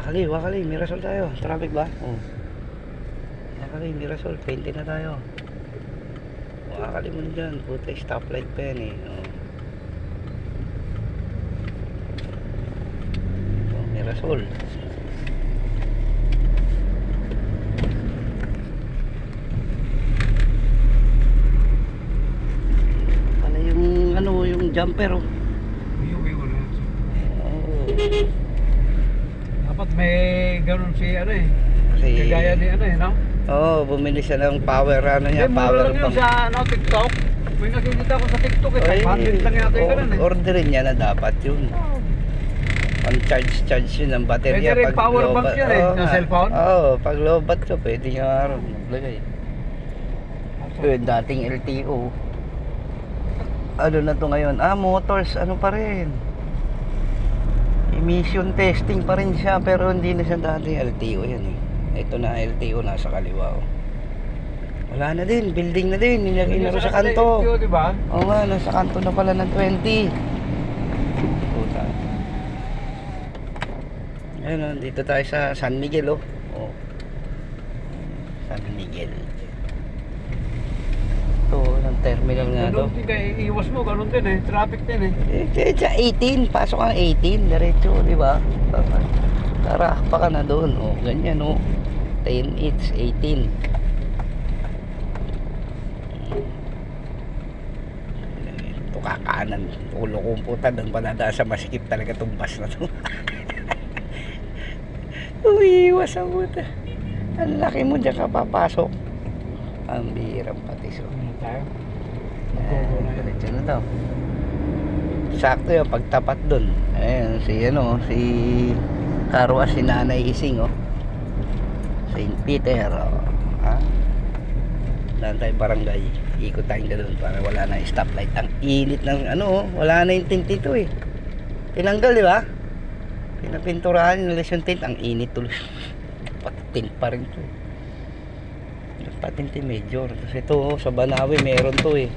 Wakali, Mirasol tayo. Traffic ba? Oo. Wakali, Mirasol. 20 na tayo. Wakali mo dyan. Puta, stoplight pa yan eh. Oo. Oh, Mirasol. Pala yung ano, yung jumper oh. Dapat may ganun si ano eh. Kasi, Kagaya ni ano eh, no? oh, bumili siya ng power ano niya, Mura power lang yun bank. sa ano, TikTok. May nakikita ko sa TikTok eh, 500 lang yata yung ganun eh. Orderin niya na dapat yun. On charge yun ng baterya. Pwede rin power bank yan eh, sa cellphone. Oo, pag lobat ka, pwede nga rin maglagay. Yun, dating LTO. Ano na to ngayon? Motors, ano pa rin? Emission testing pa rin siya, pero hindi na siya dating LTO yan eh. Ito na LTO, nasa kaliwa oh. Wala na din, building na din, nilagay na rin sa kanto. LTO, diba? Oo nga, nasa kanto na pala ng 20. Puta. Ayun oh, dito tayo sa San Miguel oh. Oh. San Miguel. Ito, ng terminal nga to. Ganun din eh, iwas mo, ganun din eh, traffic din eh. Kaya 18, pasok ang 18, diretso, di ba? Tara, pa ka na doon. Oh, ganyan oh. 10 each, 18. Ito kakanan. Ulo kong puta, doon pa nadaan sa masikip talaga itong bus na to. Umiiwas ang puta. Ang laki mo dyan ka papasok. Ang bihirang patis oh. Tayo? Diretso na daw. Sakto yun, pagtapat dun. Ayan, si Karwa, si Nanay Ising oh. St. Peter oh. Ha? Daan tayo barangay. Ikot tayong doon para wala na yung stoplight. Ang init ng ano oh, wala na yung tint dito eh. Tinanggal di ba? Pinapinturahan yung lesson tint. Ang init tuloy. Pati tint pa rin to eh. Patente major. Kasi ito oh, sa Banawe meron to eh.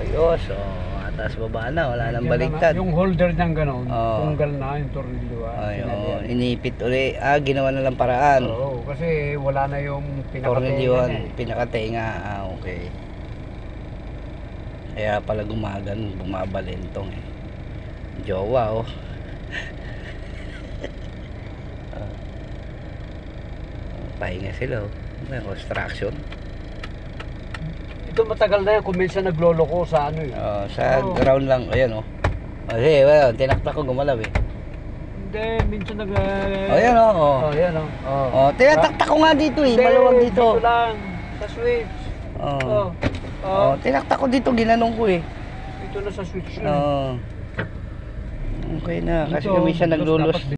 Ayos oh, atas baba na, wala nang baliktad. Yung holder niyang gano'n, Oo. tunggal na yung tornilyo. Ay, oh, inipit uli. Ginawa na lang paraan. Oo, kasi wala na yung Tornilyoan, pinakatenga eh. pinakatenga. Okay. Kaya pala bumabalentong eh. Jowa oh. Pahinga sila oh. May construction. Ito matagal na yan kung minsan nagloloko sa ano eh. Sa ground lang. Ayan oh. Kasi well, tinaktak ko gumalaw eh. Hindi, minsan nag... Ayan oh. Oh, yan oh. Oh, tinataktak ko nga dito eh. Hindi, Maluwag dito. dito lang, sa switch. Oh. Oh, Tinaktak ko dito, ginanong ko eh. ito na sa switch yun. Okay na, kasi Dito, kung minsan dapat naglulos.